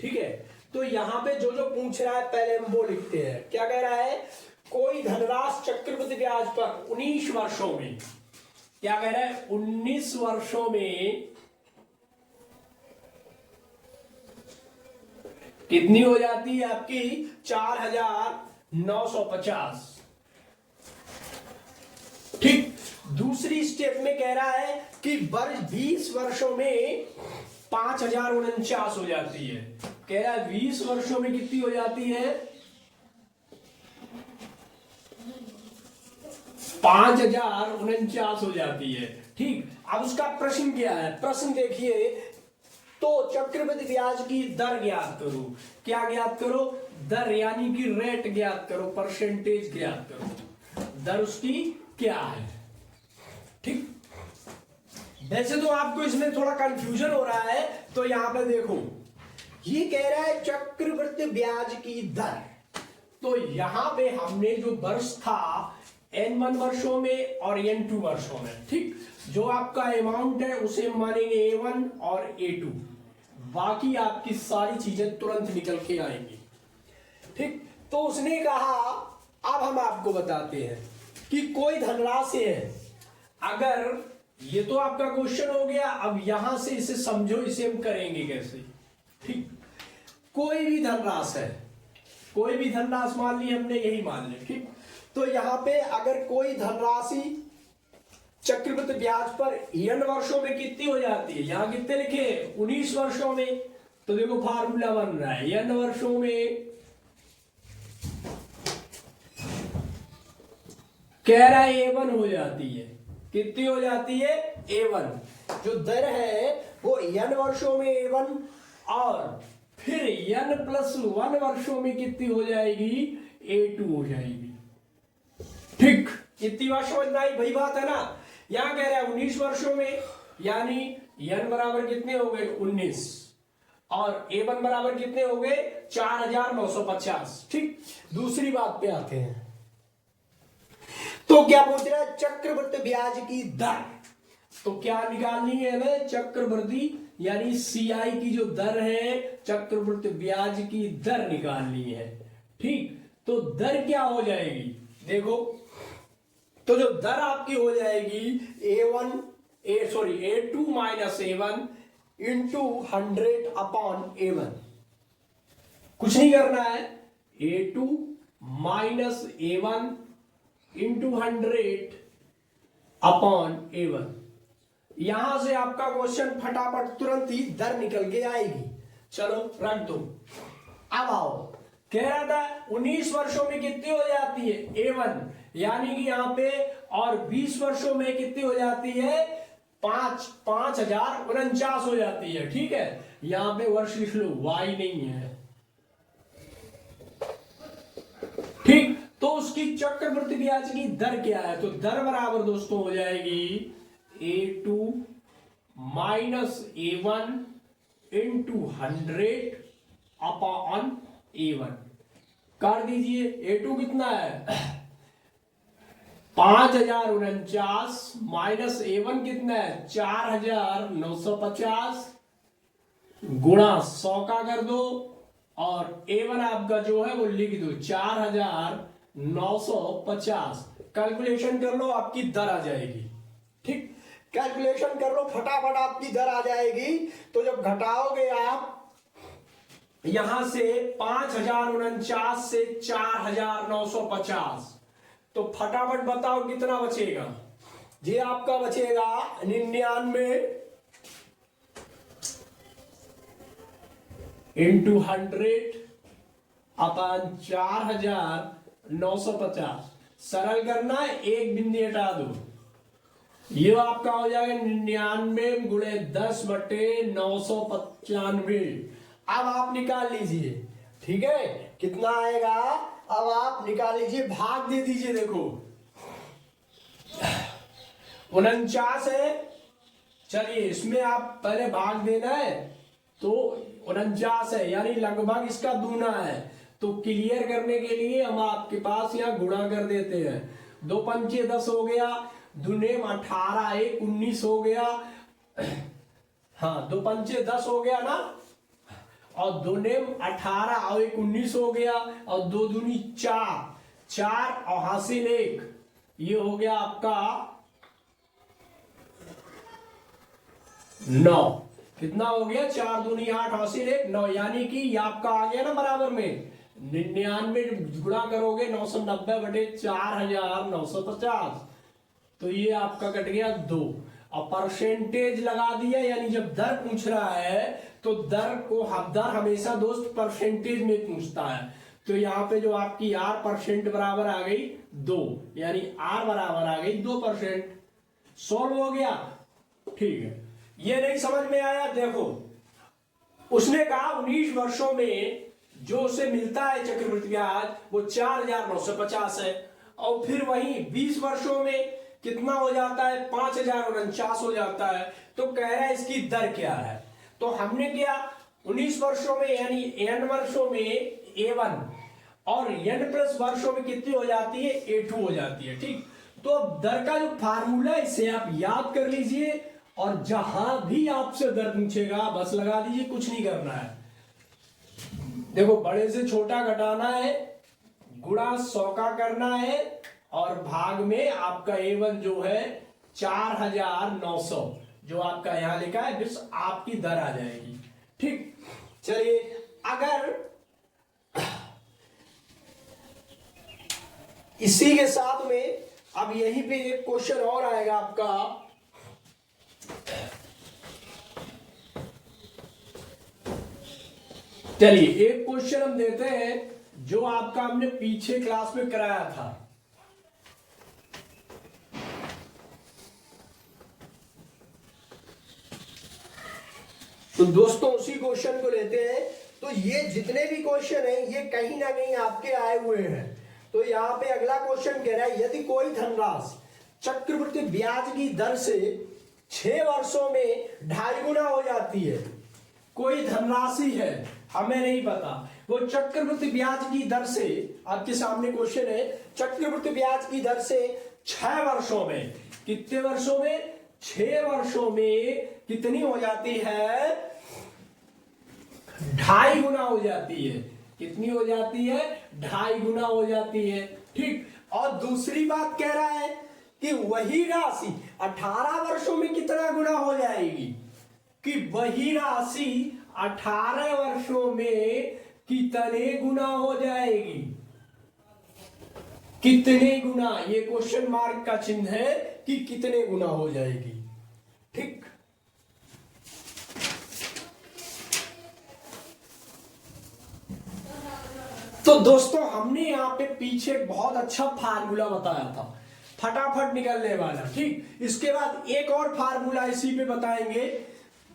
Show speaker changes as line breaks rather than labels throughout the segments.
ठीक है, तो यहाँ पे जो जो पूछ रहा है पहले हम वो लिखते हैं। क्या कह रहा है, कोई धनराशि चक्रवृद्धि ब्याज पर 19 वर्षों में, क्या कह रहा है, 19 वर्षों में कितनी हो जाती है आपकी, 4,950। ठीक, दूसरी स्टेप में कह रहा है कि वर्ष 20 वर्षों में 5,049 हो जाती है। कह रहा है 20 वर्षों में कितनी हो जाती है, 5,049 हो जाती है। ठीक, अब उसका प्रश्न क्या है, प्रश्न देखिए, तो चक्रवृद्धि ब्याज की दर ज्ञात करो। क्या ज्ञात करो, दर यानी कि रेट ज्ञात करो, परसेंटेज ज्ञात करो, दर उसकी क्या है। ठीक, वैसे तो आपको इसमें थोड़ा कंफ्यूजन हो रहा है, तो यहां पे देखो, ये कह रहा है चक्रवृद्धि ब्याज की दर, तो यहां पे हमने जो वर्ष था N1 वर्षों में और N2 वर्षों में, ठीक, जो आपका अमाउंट है उसे मानेंगे A1 और A2, बाकी आपकी सारी चीजें तुरंत निकल के आएंगी। ठीक, तो उसने कहा, अब हम आपको बताते हैं कि कोई धनराशि है, अगर ये तो आपका क्वेश्चन हो गया, अब यहां से इसे समझो, इसे हम करेंगे कैसे। ठीक, कोई भी धनराशि है, कोई भी धनराशि मान ली हमने, यही मान ली। ठीक, तो यहां पे अगर कोई धनराशि चक्रवृद्धि ब्याज पर n वर्षों में कितनी हो जाती है, यहां कितने लिखे, 19 वर्षों में, तो देखो फार्मूला बन रहा है, n वर्षों में कह रहा है A1 हो जाती है, कितनी हो जाती है, A1, जो दर है वो n वर्षों में A1, और फिर n+1 वर्षों में कितनी हो जाएगी, A2 हो जाएगी। ठीक, कितनी बात समझ में आई, भाई बात है ना। यहां कह रहा है 19 वर्षों में, यानी n बराबर कितने हो गए, 19, और A1 बराबर कितने हो गए, 4,950। ठीक, दूसरी बात पे आते हैं, तो क्या पूछ रहा है, चक्रवृद्धि ब्याज की दर, तो क्या निकालनी है हमें, चक्रवृद्धि यानी CI की जो दर है, चक्रवृद्धि ब्याज की दर निकालनी है। ठीक, तो दर क्या हो जाएगी, देखो, तो जो दर आपकी हो जाएगी A2 minus A1 into 100 upon A1, कुछ नहीं करना है, A2 minus A1 into 100 upon A1। यहां से आपका क्वेश्चन फटाफट तुरंत ही दर निकल के आएगी। चलो रख दो, अब आओ, कह रहा था 19 वर्षों में कितनी हो जाती है, A1, यानी कि यहां पे, और 20 वर्षों में कितनी हो जाती है, 5,049 हो जाती है। ठीक है, यहां पे वर्ष लिख लो, Y नहीं है। ठीक, तो उसकी चक्रवृद्धि ब्याज की दर क्या है, तो दर बराबर दोस्तों हो जाएगी A2 minus A1 into 100 upon A1। कर दीजिए, A2 कितना है 5,049 माइनस A1 कितना है 4,950 गुणा 100 का कर दो, और A1 आपका जो है वो लिख दो 4,950। कैलकुलेशन कर लो, आपकी दर आ जाएगी। ठीक, कैलकुलेशन कर लो फटाफट, आपकी दर आ जाएगी। तो जब घटाओगे आप यहां से 5,049 से 4,950, तो फटाफट बताओ कितना बचेगा, ये आपका बचेगा 99 इंटू 100 अपॉन 4,950। सरल करना है, एक बिंदी हटा दो, ये आपका हो जाएगा 99 गुणे 10/995। अब आप निकाल लीजिए, ठीक है, कितना आएगा, अब आप निकाल लीजिए, भाग दे दीजिए, देखो 49 है, चलिए इसमें आप पहले भाग देना है, तो 49 है, यानी लगभग इसका दूना है। तो क्लियर करने के लिए हम आपके पास यहाँ गुणा कर देते हैं, 2 पंचे 10 हो गया, दूने 18 1 19 हो गया, हाँ 2 पंचे 10 हो गया ना, और 2 ने 18 और 1 19 हो गया, और 2 दूनी 4, 4 और हासिल 1, ये हो गया आपका 9। कितना हो गया? 4 दूनी 8 हासिल 1 9, यानी कि ये आपका आ गया ना बराबर में 99 गुणा करोगे 990/4950, तो ये आपका कट गया 2। और परसेंटेज लगा दिया, यानी जब दर पूछ रहा है तो दर हमेशा दोस्त परसेंटेज में पूछता है। तो यहाँ पे जो आपकी R% बराबर आ गई 2, यानी R बराबर आ गई 2%। सॉल्व हो गया, ठीक है। ये नहीं समझ में आया? देखो, उसने कहा 19 वर्षों में जो उसे मिलता है चक्रवृद्धि ब्याज वो 4,950 है, और फिर वहीं 20 वर्षों में कितना हो जाता है? 5,049 हो जाता है। तो कह रहा है इसकी दर क्या है? तो हमने क्या 19 वर्षों में यानी n वर्षों में A1 और n प्लस वर्षों में कितनी हो जाती है? A2 हो जाती है, ठीक। तो अब दर का जो फार्मूला है इसे आप याद कर लीजिए, और जहां भी आपसे दर पूछेगा बस लगा दीजिए, कुछ नहीं करना है। देखो, बड़े से छोटा घटाना है, गुणा 100 का करना है, और भाग में आपका A1 जो है 4,900 जो आपका यहां लिखा है, बस आपकी दर आ जाएगी, ठीक। चलिए, अगर इसी के साथ में अब यहीं पे एक क्वेश्चन और आएगा आपका, चलिए एक क्वेश्चन हम देते हैं जो आपका हमने पीछे क्लास में कराया था। तो दोस्तों उसी क्वेश्चन को लेते हैं। तो ये जितने भी क्वेश्चन हैं ये कहीं ना कहीं आपके आए हुए हैं। तो यहाँ पे अगला क्वेश्चन कह रहा है, यदि कोई धनराशि चक्रवृद्धि ब्याज की दर से 6 वर्षों में 2.5 गुना हो जाती है। कोई धनराशि है, हमें नहीं पता, वो चक्रवृद्धि ब्याज की दर से, आपके सामने क्वेश्चन है, चक्रवृद्धि ब्याज की दर से 6 वर्षों में, कितने वर्षों में? 6 वर्षों में कितनी हो जाती है? 2.5 गुना हो जाती है। कितनी हो जाती है? 2.5 गुना हो जाती है, ठीक। और दूसरी बात कह रहा है कि वही राशि 18 वर्षों में कितना गुना हो जाएगी, कि वही राशि 18 वर्षों में कितने गुना हो जाएगी, कितने गुना, ये क्वेश्चन मार्क का चिन्ह है कि कितने गुना हो जाएगी, ठीक। तो दोस्तों हमने यहां पे पीछे बहुत अच्छा फार्मूला बताया था, फटाफट निकलने वाला, ठीक। इसके बाद एक और फार्मूला इसी पे बताएंगे।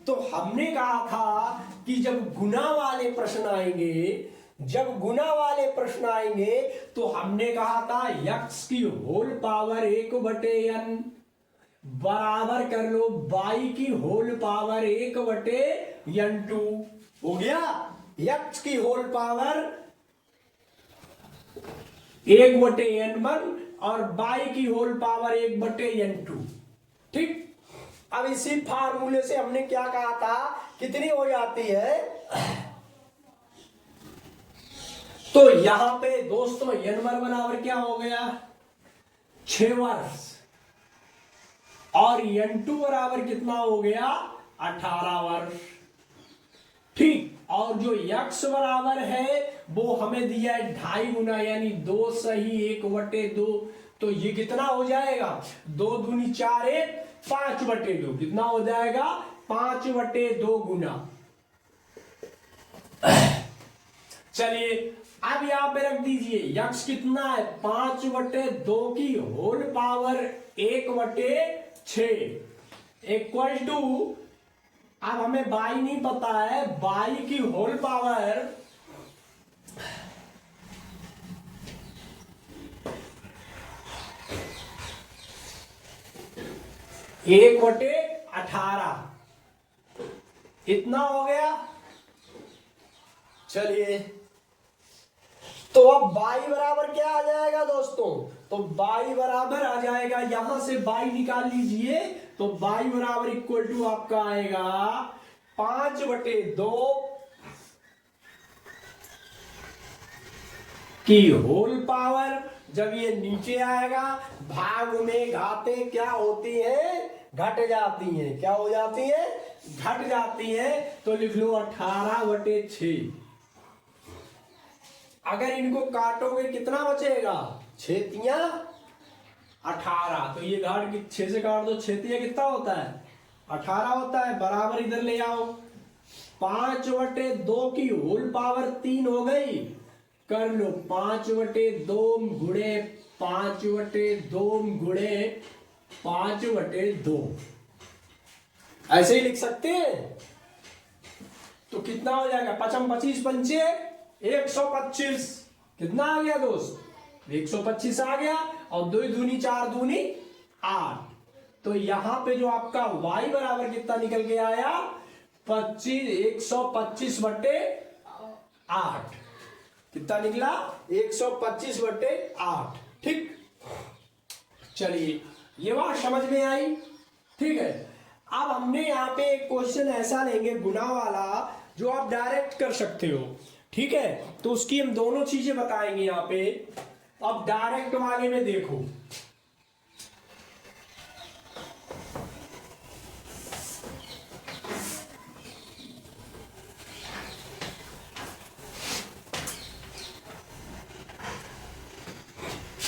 तो हमने कहा था कि जब गुना वाले प्रश्न आएंगे, जब गुना वाले प्रश्न आएंगे तो हमने कहा था x की होल पावर 1/n बराबर कर लो y की होल पावर 1/n2 हो गया। x की होल पावर 1/n1 और y की होल पावर 1/n2, ठीक। अब इसी फार्मूले से हमने क्या कहा था, कितनी हो जाती है? तो यहां पे दोस्तों n1 बराबर क्या हो गया? 6 वर्ष, और n2 बराबर कितना हो गया? 18 वर्ष, ठीक। और जो x बराबर है वो हमें दिया है 2.5 गुना, यानी 2 सही 1/2। तो ये कितना हो जाएगा? 2 दूनी 4 1 5/2, कितना हो जाएगा? 5/2 गुना। चलिए अब यहां पे रख दीजिए x कितना है? 5/2 की होल पावर 1/6 इक्वल टू, अब हमें y नहीं पता है, y की होल पावर 1/18 इतना हो गया। चलिए, तो अब y बराबर क्या आ जाएगा दोस्तों? तो y बराबर आ जाएगा, यहां से y निकाल लीजिए, तो y बराबर इक्वल टू आपका आएगा 5/2 की होल पावर। जब ये नीचे आएगा भाग में घातें क्या होती हैं, घट जाती हैं। क्या हो जाती है, घट जाती है। तो लिख लो 18/6। अगर इनको काटोगे कितना बचेगा, 6 तिया 18। तो ये घाट 6 से काट दो, 6 तिया कितना होता है, 18 होता है। बराबर इधर ले आओ, 5/2 की होल पावर 3 हो गई। कर लो 5/2 गुणे 5/2 गुणे 5/2, ऐसे ही लिख सकते हैं। तो कितना हो जाएगा, 5 25 पंचे 125। कितना आ गया दोस्त, 125 आ गया। और 2 दूनी 4 दूनी 8। तो यहां पे जो आपका y बराबर कितना निकल के आया, 125/8। कितना निकला, 125/8। ठीक, चलिए ये बात समझ में आई। ठीक है, अब हमने यहाँ पे एक क्वेश्चन ऐसा लेंगे गुना वाला, जो आप डायरेक्ट कर सकते हो। ठीक है, तो उसकी हम दोनों चीजें बताएंगे यहाँ पे। अब डायरेक्ट वाले में देखो,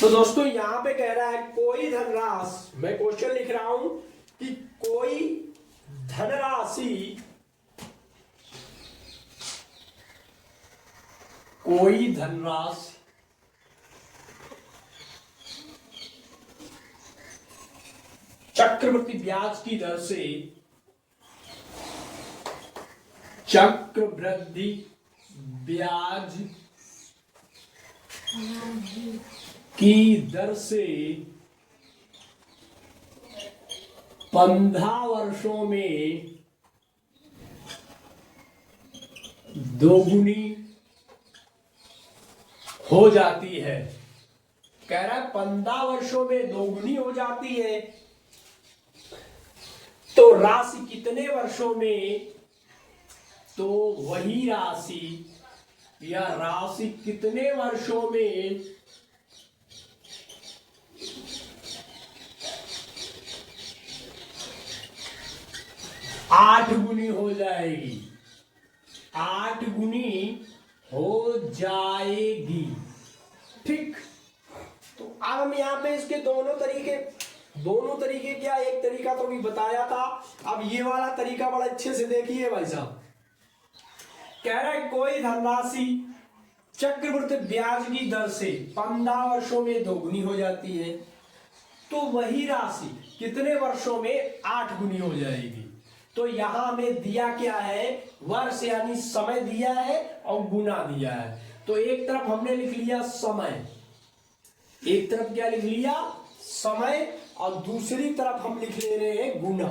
तो दोस्तों यहां पे कह रहा है कोई धनराशि, मैं क्वेश्चन लिख रहा हूं कि कोई धनराशि, कोई धनराशि चक्रवृद्धि ब्याज की दर से, चक्रवृद्धि ब्याज की दर से 15 वर्षों में दोगुनी हो जाती है। कह रहा है 15 वर्षों में दोगुनी हो जाती है। तो राशि कितने वर्षों में, तो वही राशि या राशि कितने वर्षों में 8 गुनी हो जाएगी, 8 गुनी हो जाएगी। ठीक, तो अब हम यहाँ पे इसके दोनों तरीके क्या, एक तरीका तो भी बताया था। अब ये वाला तरीका बड़ा अच्छे से देखिए भाई साहब। कह रहा है कोई धनराशि चक्रवृद्धि ब्याज की दर से 15 वर्षों में दोगुनी हो जाती है, तो वही राशि कितने वर्षों में 8 गुनी हो जाएगी। तो यहां हमें दिया क्या है, वर्ष यानी समय दिया है और गुना दिया है। तो एक तरफ हमने लिख लिया समय, एक तरफ क्या लिख लिया, समय, और दूसरी तरफ हम लिख ले रहे हैं गुना।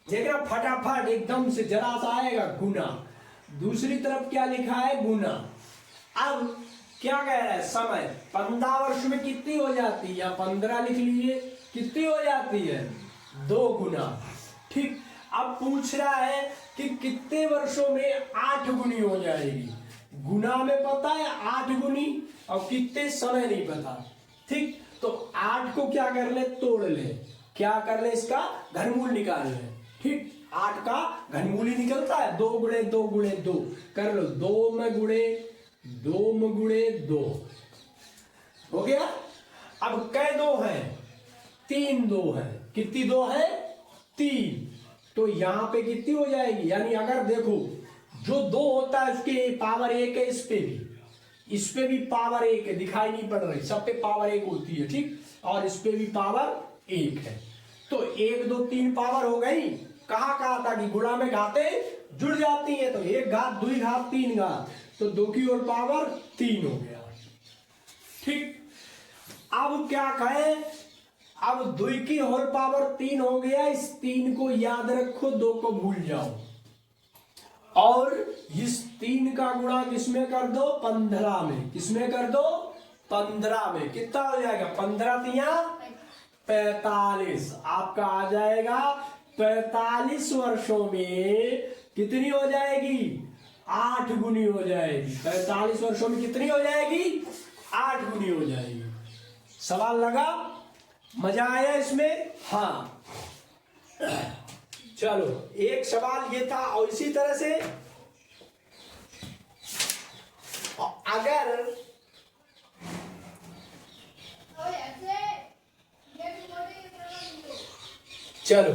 देखना फटाफट एकदम से जरा सा आएगा, गुना। दूसरी तरफ क्या लिखा है, गुना। अब क्या कह रहा है, समय 15 वर्ष में कितनी हो जाती है, या 15 लिख लीजिए, कितनी हो जाती है, 2 गुना। ठीक, अब पूछ रहा है कि कितने वर्षों में 8 गुनी हो जाएगी। गुना में पता है 8 गुनी, और कितने समय नहीं पता। ठीक, तो 8 को क्या कर ले, तोड़ ले, क्या कर ले, इसका घनमूल निकाल ले। ठीक, 8 का घनमूल ही निकलता है, 2 गुणे 2 गुणे 2 कर लो, 2 में गुणे 2 हो गया। अब कै 2 है, 3 2 है, कितनी 2 है, 3। तो यहां पे कितनी हो जाएगी, यानी अगर देखो जो 2 होता है उसके पावर 1 है, इस पे भी पावर 1 है, दिखाई नहीं पड़ रही, सब पे पावर 1 होती है। ठीक, और इस पे भी पावर 1 है। तो 1 2 3 पावर हो गई। कहा था कि गुणा में घातें जुड़ जाती है, तो 1 घात 2 घात 3 घात, तो 2 की और पावर 3 हो गया। ठीक, अब क्या कहें, अब 2 की होल पावर 3 हो गया। इस 3 को याद रखो, 2 को भूल जाओ, और इस 3 का गुणा किसमें कर दो, 15 में। किसमें कर दो, 15 में। कितना हो जाएगा, 15 तिया 45। आपका आ जाएगा 45 वर्षों में कितनी हो जाएगी, 8 गुनी हो जाएगी। 45 वर्षों में कितनी हो जाएगी? 8 गुनी हो जाएगी। सवाल लगा? मजा आया इसमें? हाँ, चलो एक सवाल ये था। और इसी तरह से अगर चलो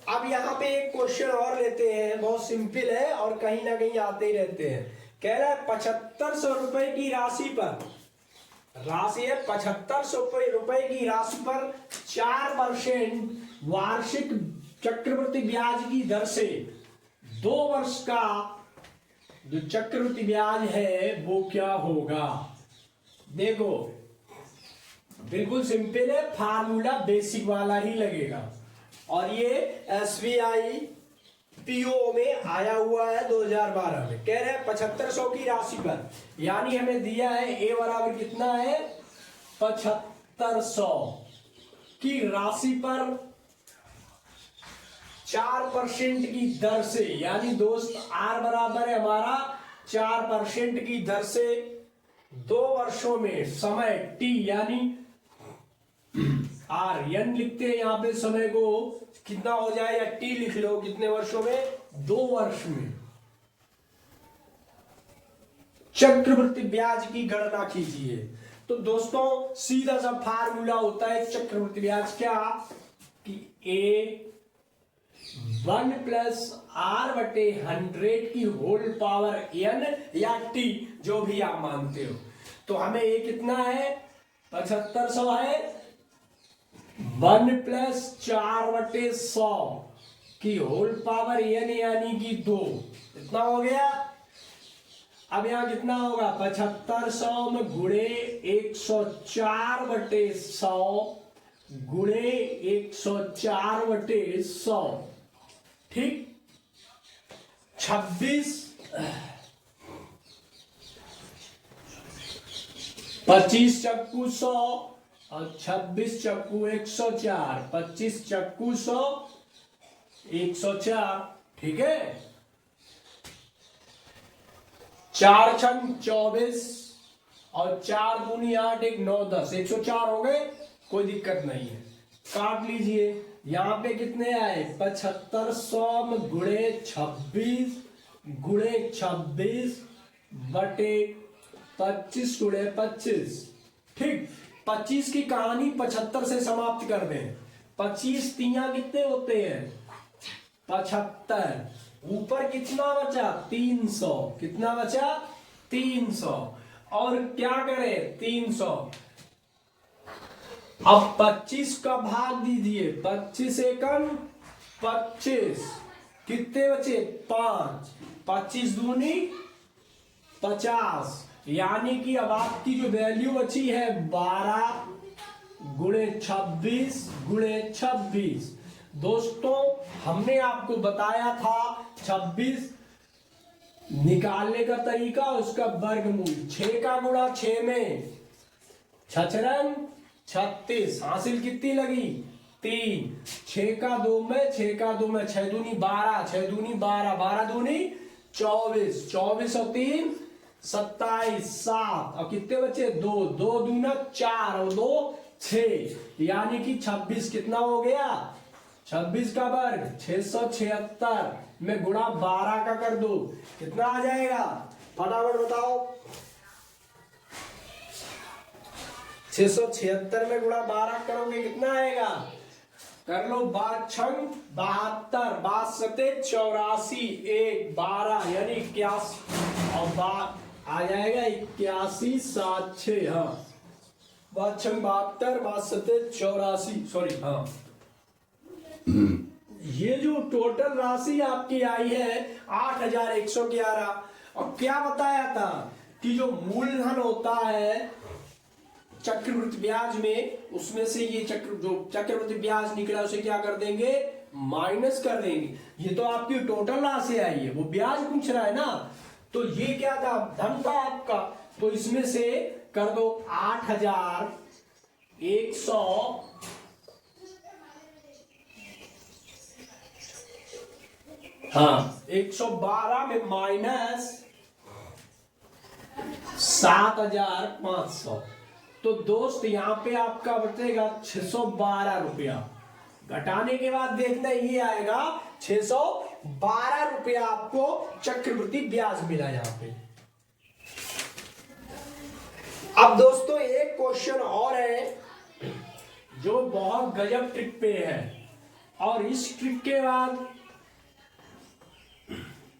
अब यहाँ पे एक क्वेश्चन और लेते हैं, बहुत सिंपल है और कहीं ना कहीं आते ही रहते हैं। कह रहा है 7500 रुपए की राशि पर, राशि है 7500 रुपए की राशि पर 4% वार्षिक चक्रवृद्धि ब्याज की दर से 2 वर्ष का जो चक्रवृद्धि ब्याज है वो क्या होगा? देखो बिल्कुल सिंपल है, फार्मूला बेसिक वाला ही लगेगा। और ये SBI PO में आया हुआ है 2012 में। कह रहे हैं 7500 की राशि पर, यानी हमें दिया है A बराबर कितना है? 7500 की राशि पर 4% की दर से, यानी दोस्त R बराबर है हमारा 4% की दर से 2 वर्षों में समय T, यानी R n लिखते हैं यहाँ पे समय को, कितना हो जाए, या T लिख लो, कितने वर्षों में? 2 वर्ष में चक्रवृद्धि ब्याज की गणना कीजिए। तो दोस्तों सीधा सा फार्मूला होता है चक्रवृद्धि ब्याज क्या, कि A 1 + R/100 की होल पावर n या T, जो भी आप मानते हो। तो हमें ये कितना है? 7500 है, 1 + 4/100 की होल पावर n यानी कि 2, इतना हो गया। अब यहां कितना होगा? 7500 में गुणे 104/100 गुणे 104/100, ठीक। 25 चक्कू 100 और 26 चक्कू 104, 25 चक्कू 100 104, ठीक है। 4 छंग 24 और 4 दूनी 8, 1 9 10, 104 हो गए, कोई दिक्कत नहीं है, काट लीजिए। यहां पे कितने आए? 7500 में गुणे 26 बटे 25 गुणे 25, ठीक। 25 की कहानी 75 से समाप्त कर दें। 25 तिया कितने होते हैं? 75, ऊपर कितना बचा? 300, कितना बचा? 300, और क्या करें? 300। अब 25 का भाग दीजिए, 25 एकम 25, कितने बचे? 5, 25 दूनी 50, यानी कि अब आपकी जो वैल्यू बची है 12 गुणे 26 दोस्तों हमने आपको बताया था 26 निकालने का तरीका, उसका वर्गमूल 6 का गुणा 6 में 6 36, हासिल कितनी लगी? 3, 6 का 2 में 6 का 2 में 6 दूनी 12, 6 दूनी 12, 12 दूनी 24, 24 और 3 27, 7, और कितने बचे? 2, 2 दूना 4 और 2 6, यानी कि 26 कितना हो गया? 26 का वर्ग 676 में गुणा 12 का कर दो, कितना आ जाएगा? फटाफट बताओ। 676 में गुणा 12 करोगे कितना आएगा? कर लो, 5 छंग 72, 5 सते 84, 1 12 यानी 81, और आ जाएगा 81 7 6, हाँ 5 छंग 72, 5 सते 84, सॉरी, हाँ। ये जो टोटल राशि आपकी आई है 8111, और क्या बताया था कि जो मूलधन होता है चक्रवृद्धि ब्याज में, उसमें से ये जो चक्रवृद्धि ब्याज निकला उसे क्या कर देंगे? माइनस कर देंगे। ये तो आपकी टोटल राशि आई है, वो ब्याज पूछ रहा है ना, तो ये क्या था? धन था आपका, तो इसमें से कर दो 8100, हाँ 112 में माइनस 7,500। तो दोस्त यहाँ पे आपका बचेगा 612 रुपया। घटाने के बाद देखना ये आएगा 612 रुपया आपको चक्रवृद्धि ब्याज मिला यहाँ पे। अब दोस्तों एक क्वेश्चन और है जो बहुत गजब ट्रिक पे है, और इस ट्रिक के बाद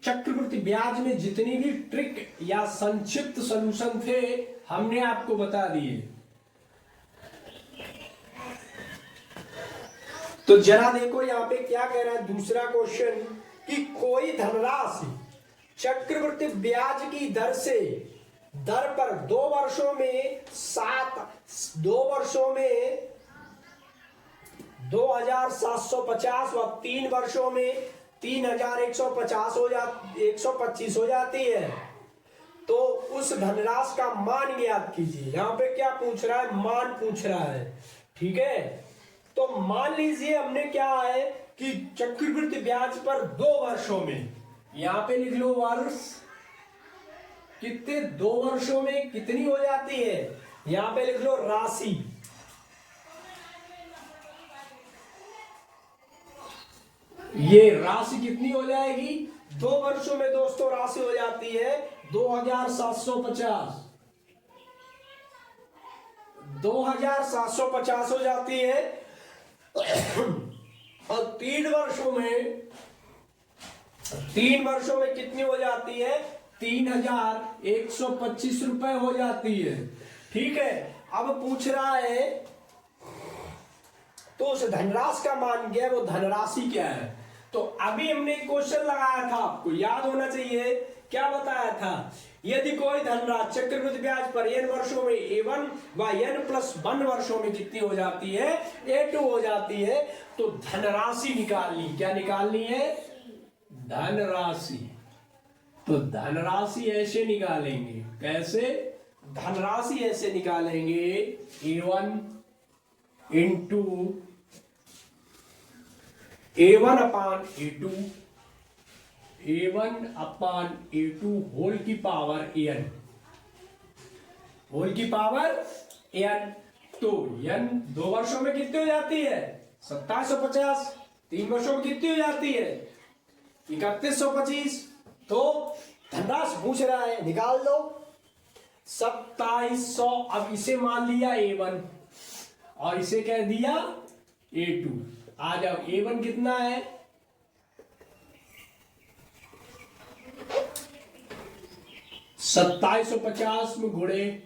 चक्रवृद्धि ब्याज में जितनी भी ट्रिक या संक्षिप्त सॉल्यूशन थे हमने आपको बता दिए। तो जरा देखो यहाँ पे क्या कह रहा है दूसरा क्वेश्चन कि कोई धनराशि चक्रवृद्धि ब्याज की दर पर 2 वर्षों में 2,750 व 3 वर्षों में 3,125 हो जाती है, तो उस धनराशि का मान ज्ञात कीजिए। यहाँ पे क्या पूछ रहा है, मान पूछ रहा है। ठीक है, तो मान लीजिए हमने क्या है कि चक्रवृद्धि ब्याज पर 2 वर्षों में, यहां पे लिख लो वर्ष, कितने 2 वर्षों में कितनी हो जाती है, यहां पे लिख लो राशि। ये राशि कितनी हो जाएगी 2 वर्षों में दोस्तों, राशि हो जाती है 2,750। 2,750 हो जाती है। और 3 वर्षों में कितनी हो जाती है, 3,125 रुपए हो जाती है। ठीक है, अब पूछ रहा है तो उस धनराशि का मान क्या है, वो धनराशि क्या है। तो अभी हमने क्वेश्चन लगाया था, आपको याद होना चाहिए, क्या बताया था, यदि कोई धनराशि चक्रवृद्धि ब्याज पर n वर्षों में A1 व n+1 वर्षों में कितनी हो जाती है, A2 हो जाती है, तो धनराशि निकालनी, क्या निकालनी है, धनराशि। तो धनराशि ऐसे निकालेंगे, कैसे, धनराशि ऐसे निकालेंगे A1 इंटू A1 अपान A2, A1 अपान A2 होल की पावर n, होल की पावर n। तो n 2 वर्षों में कितनी हो जाती है, 2750। 3 वर्षों में कितनी हो जाती है, 3125। तो धनराशि पूछ रहा है, निकाल दो 2700। अब इसे मान लिया A1 और इसे कह दिया A2। आ जाओ, A1 कितना है, 2750 में गुणे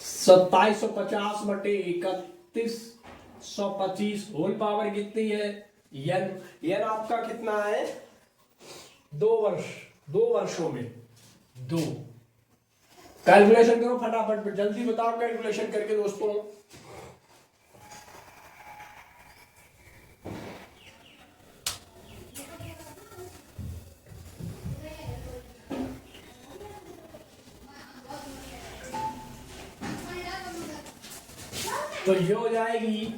2750 बटे 3125 होल पावर कितनी है, n आपका कितना है, 2 वर्षों में 2। कैलकुलेशन करो फटाफट, जल्दी बताओ कैलकुलेशन करके दोस्तों। तो ये हो जाएगी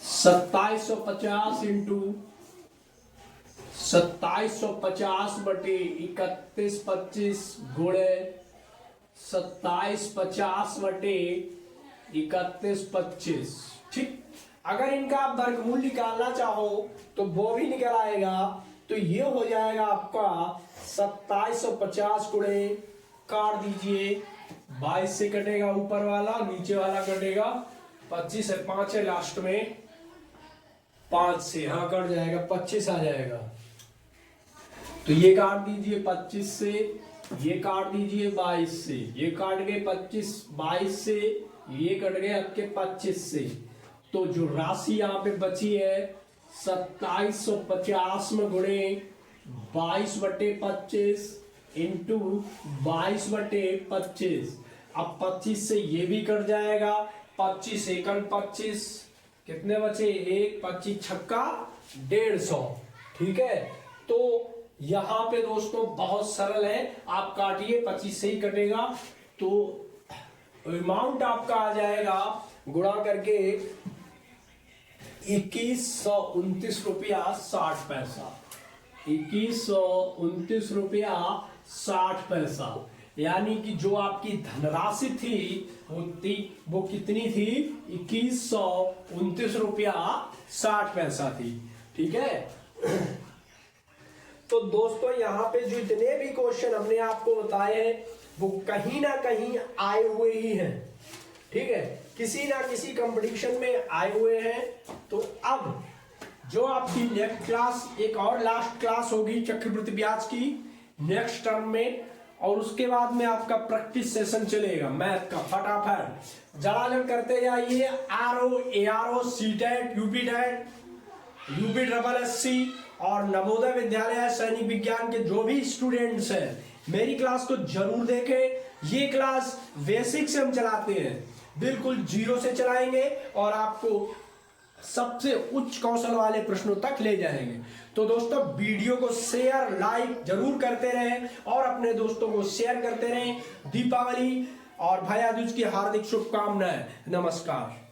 2750 इंटू 2750 बटे 3125 गुणे 2750 बटे 3125। ठीक, अगर इनका आप वर्गमूल निकालना चाहो तो वो भी निकल आएगा। तो ये हो जाएगा आपका 2750 गुणे, काट दीजिए, 22 से कटेगा ऊपर वाला, नीचे वाला कटेगा 25 है, 5 है लास्ट में, 5 से हाँ कट जाएगा, 25 आ जाएगा। तो ये काट दीजिए 25 से, ये काट दीजिए 22 से, ये काट गए 22 से, ये कट गए आपके 25 से। तो जो राशि यहाँ पे बची है 2750 में गुणे 22 बटे 25 इंटू 22 बटे 25। अब 25 से ये भी कट जाएगा, 25 एकम 25, कितने बचे, 1, 25 छक्का 150। ठीक है, तो यहां पे दोस्तों बहुत सरल है, आप काटिए, 25 से ही कटेगा, तो अमाउंट आपका आ जाएगा गुणा करके 2129 रुपया 60 पैसा। 2129 रुपया 60 पैसा। यानी कि जो आपकी धनराशि थी वो कितनी थी? 2129 रुपया 60 पैसा थी। ठीक है। तो दोस्तों यहाँ पे जो इतने भी क्वेश्चन हमने आपको बताए हैं वो कहीं ना कहीं आए हुए ही हैं। ठीक है, किसी ना किसी कंपटीशन में आए हुए हैं। तो अब जो आपकी नेक्स्ट क्लास, एक और लास्ट क्लास होगी चक्रवृद्धि ब्याज की नेक्स्ट टर्म में, और उसके बाद में आपका प्रैक्टिस सेशन चलेगा मैथ का। फटाफट जड़ाजड़ करते जाइए। RO, ARO, CTET, UPTET, UPSC और नवोदय विद्यालय सैनिक विज्ञान के जो भी स्टूडेंट्स हैं मेरी क्लास को जरूर देखें। ये क्लास बेसिक से हम चलाते हैं, बिल्कुल जीरो से चलाएंगे और आपको सबसे उच्च कौशल वाले प्रश्नों तक ले जाएंगे। तो दोस्तों वीडियो को शेयर लाइक जरूर करते रहें और अपने दोस्तों को शेयर करते रहें। दीपावली और भैया दूज की हार्दिक शुभकामनाएं। नमस्कार।